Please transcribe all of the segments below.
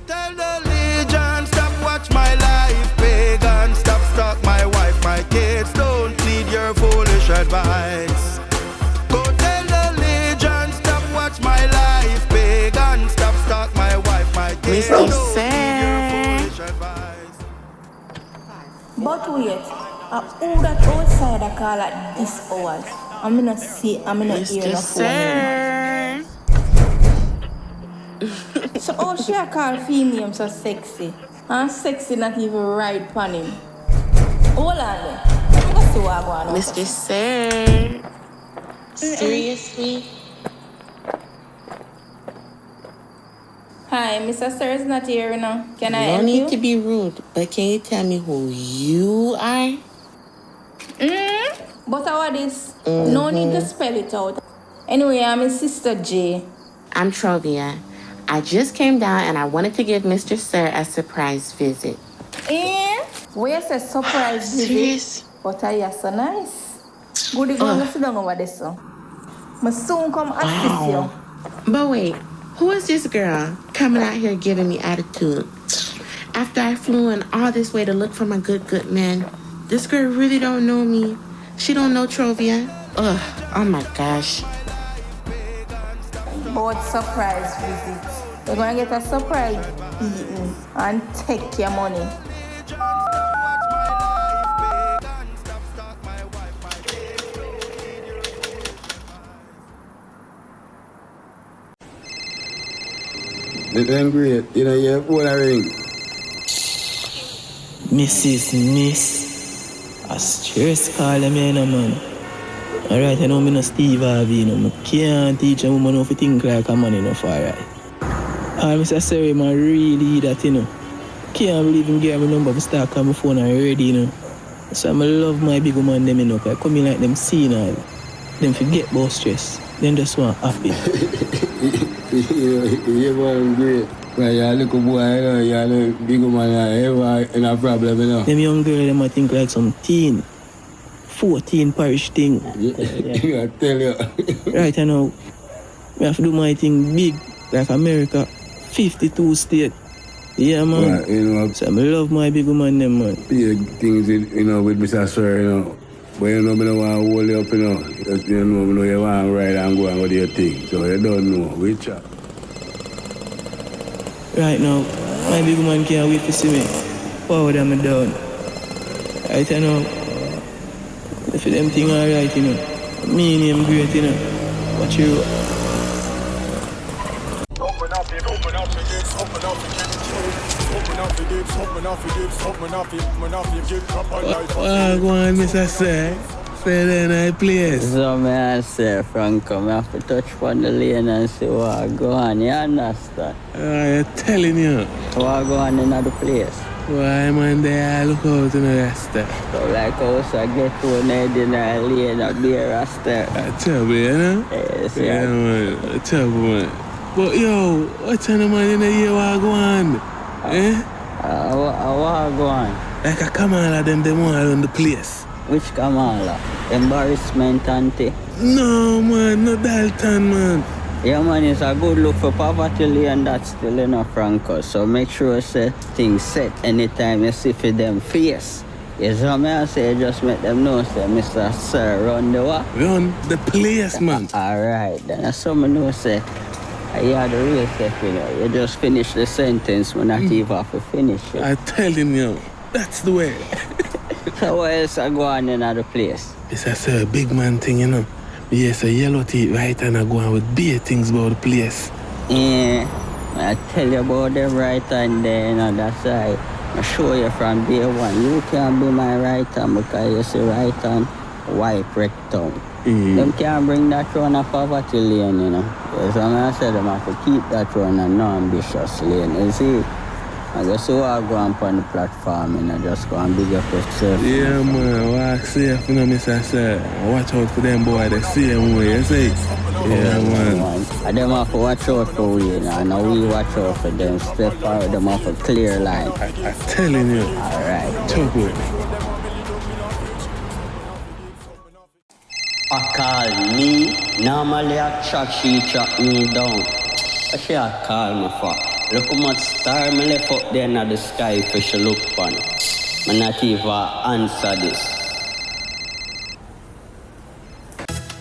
tell the legion, stop watch my life. Pagan, stop stalk my wife, my kids don't need your foolish advice. Go tell the legion, stop watch my life. Pagan, stop stalk my wife, my kids don't need your foolish advice. But wait, who that outside I call at this hours? I'm gonna see, I'm gonna hear the phone. So how she a call female so sexy? And sexy not even right pan him. Hold on there. I'm gonna see what I want. Mr. Sir. Seriously? Hi, Mr. Sir is not here now. Can I help you? No need to be rude, but can you tell me who you are? But how are this? No need to spell it out. Anyway, I'm his sister J. I'm Trovia. I just came down and I wanted to give Mr. Sir a surprise visit. Where's a surprise visit? But I so nice. Good, go and sit down over there, so. I soon come assist you. But wait, who is this girl coming out here giving me attitude? After I flew in all this way to look for my good man, this girl really don't know me. She don't know Trovia. Ugh, oh my gosh. But surprise visit. You're gonna get a surprise eating and take your money. They're great. You know, you phone a ring. Miss. A stress call me, man. Alright, I know me no Steve Harvey, you know. I can't teach a woman how to think like a man, you know, for alright. Mr. Siri, man, really that, you know. Can't believe him get my number to start calling my phone already, you know. So I love my big woman, them, you know, because I come in like them scene all. Them forget about stress. Them just want happy. You man great. Well, you're a little boy, you know, you're a big woman, ever in a problem, you know. Them young girl, them I think like some teen. 14 parish thing. Yeah. I tell you. Right, I know. We have to do my thing big, like America. 52 state. Yeah, man. Right, you know. So I love my big woman, them, man. Big things, you know, with Mr. Sir, you know. But you know, I don't want to hold you up, you know. Just, you know you want to ride and go and do your thing. So you don't know. We chat. Right now, my big woman can't wait to see me. Power them down. Right, I know. If them thing alright, you know. Me name great, you know. Watch you. Open up the gates, open up the gates, Go on, Mr. Sir. Say then I place. So I say, Franco, I have to touch on the lane and see what go on, you understand? I'm telling you. What go on in other place? Why, man, they all look out in the rasta. So like also I get to an head in a lane and be a rasta. That's trouble, you know? Yes, yeah. Man, that's trouble, man. But yo, what kind of man in the year what go on? What go on? Like a Kamala, them want on the place. Which Kamala? Embarrassment auntie? No, man, not Dalton, man. Yeah, man, it's a good look for poverty lane that's still in a Franco. So make sure say things set anytime you see for them face. Yes, so I say just make them know, say, Mr. Sir, run the what? Run the place, man. Alright, then that's so I know, say, you had the real step, you know. You just finish the sentence when I even have to finish it. I tell him, yo, that's the way. So what else I go on in other place? It's a big man thing, you know. Yes, a yellow teeth right and I go on with big things about the place. Yeah, I tell you about them right hand there, you know, that's why I show you from day one. You can't be my right hand because you see right hand, white rectum. Them can't bring that run a poverty lane, you know. Yes, I said them have to keep that run a non-ambitious lane, you see. I just so I go on the platform and I just go and big up yourself. Yeah, man, walk safe, you know, Mr. Sir. Watch out for them boys the same way, you see? Yeah, man. And them have to watch out for we, you know, and we watch out for them. Step out, them have a clear line. I'm telling you. Alright. Trouble. I call me, normally I track she track me down. What she call me for? Look how much star me left up there in the sky for she look on. Me not even answer this.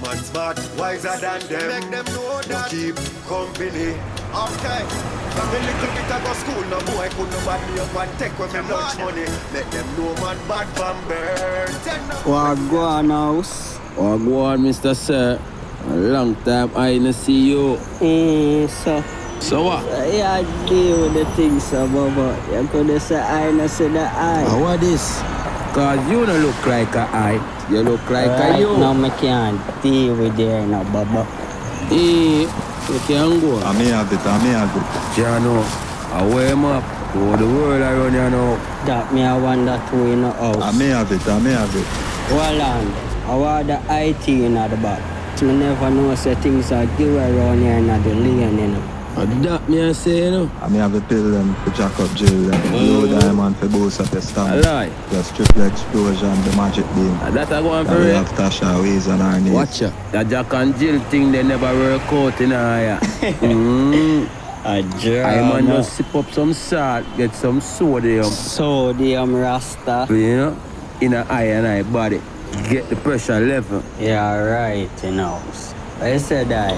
Man smart, wiser than them. Make them know that. Keep company. Okay. From the little bit I go school, no boy could no bad me up and take with them lunch money. Make them know man bad from birth. Wagwan house. Wagwan, Mr. Sir. A long time I didn't see you. So what? Yeah, deal with the things, so Baba. You could say I not say the eye. What this? Cause you don't look like a eye. You look like right a you. now I can't deal with there now, Baba. You can go. I may have it. Jano, I wear him up. To the world around you now. That me I want that way in the house. I may have it. Well, I want the IT in the back. I never know say things are give around here in the lane, you know. That me I say, you know. I may have a pill them for jack up jail them. Low diamond for boost up the stand. I lie. Just triple explosion, the magic beam. That I go on for we it. have Tasha Ways on our knees. Watch ya. That Jack and Jill thing they never work out in here. A drama. I man just sip up some salt, get some sodium. Sodium Rasta. You know, in a eye and eye body. Get the pressure level. Yeah, right, you know. I said that.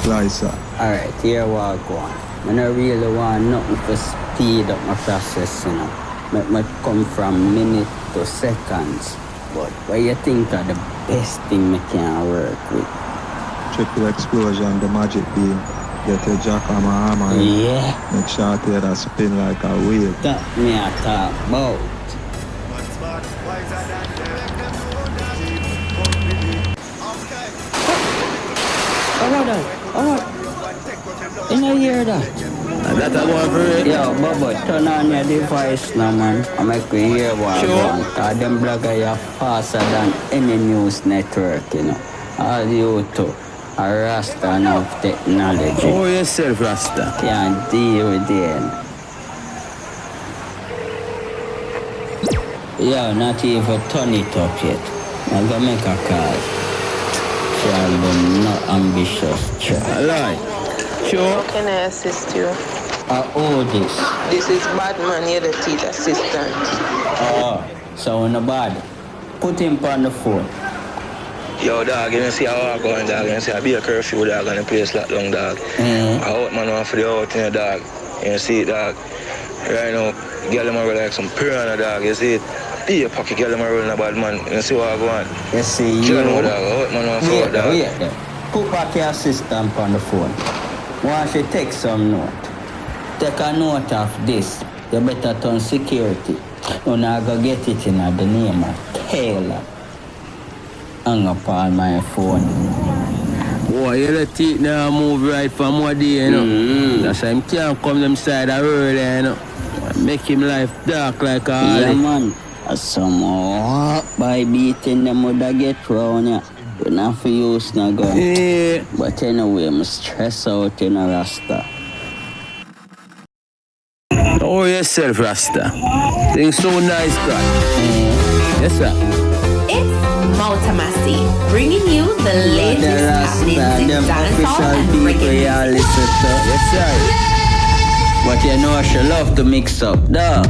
Fly, sir. Alright, here we go on. I don't really want nothing to speed up my process, you know. Make me come from minutes to seconds. But what you think are the best thing I can work with? Triple explosion, the magic beam. Get a jack on my arm and Yeah. make sure that spin like a wheel. That me I talk about. Man smart, wiser than them. Make them know that. Keep company. Okay. Alright. You know hear that? That I go on for it. Yo, Bubba, turn on your device now, man. I make you hear what Sure. I want. Cause them bloggers are faster than any news network, you know. All you two are Rasta and have technology. Oh, yourself, Rasta. Can't deal with them. Yo, not even turn it up yet. I'm gonna make a call. Child, not ambitious, child. I lie. Sure. How can I assist you? Oh, this. This is Badman, you're the teacher assistant. Oh, so on the bad. Put him on the phone. Yo, dog, you know see how I going, dog. You know see I be a curfew, dog, and the place locked down, dog. I out, man, off for the out, you know, dog. You know, see it, dog. Right now, girl, them are like some piranha, dog. You see it? Be a pocket girl, them are rolling a bad man. You know, see what I go on? You see you. You know, dog. Out, man, off for dog. Wait there. Put back your assistant on the phone. Once you take some note, take a note of this. You better turn security. You're not going to get it in the name of Taylor. Hang up on my phone. Boy, you let it now move right for more day, you know. That's why him can't come them side of early, you know. Make him life dark like a Yeah, alley. man. Some by beating them would get round ya. We not for use no gun. Yeah. But anyway, I'm stress out in a Rasta. Oh, yourself, Rasta. Things so nice, God. Yes, sir. It's Mouta Massi, bringing you the latest happenings in dancehall and reggae. Yes, sir. But you know she love to mix up, duh.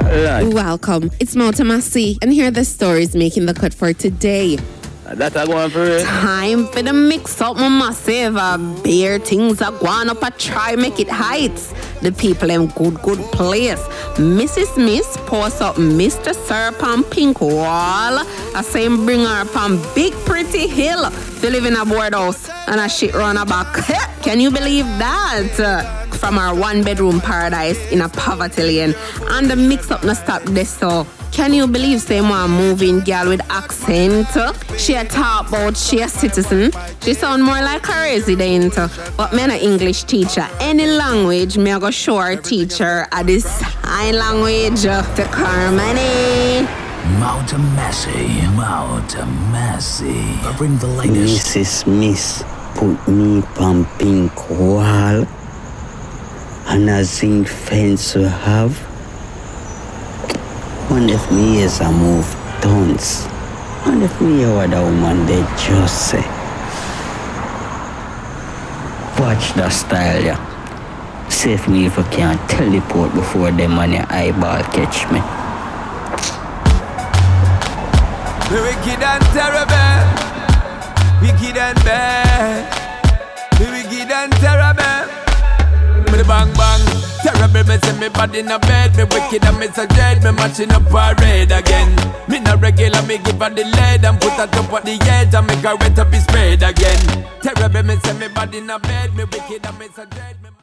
Right. Welcome, it's Mouta Massi, and here are the stories making the cut for today. That I go on for it. Time for the mix up, my massive. Beer things are going up a try, make it heights. The people in good place. Mrs. Miss post up Mr. Sir on Pink Wall. I say him bring her up on Big Pretty Hill to live in a board house and a shit run her back. Can you believe that? From our one-bedroom paradise in a poverty lane. And the mix up no stop this so. Can you believe same one moving girl with accent? She a talk about she a citizen. She sound more like a resident. But me an English teacher. Any language, me a go show her teacher a this sign language. To Carmany. Mouta Massi. Bring the latest. Mrs. Miss put me on Pink Wall. And a zinc fence we have. One if me is a move tons. One if me a what a woman they just say. Watch the style, yeah. see if me if I can teleport before them on your eyeball catch me. We wicked and terrible, wicked and bad. We wicked and terrible. Me the bang bang, terrible. Me see me body in a bed. Me wicked and me so dread. Me matching up parade again. Me not regular, me give her the lead and put her top of the edge and make her wet up his spread again. Terrible. Me see me body in a bed. Me wicked and me so dread.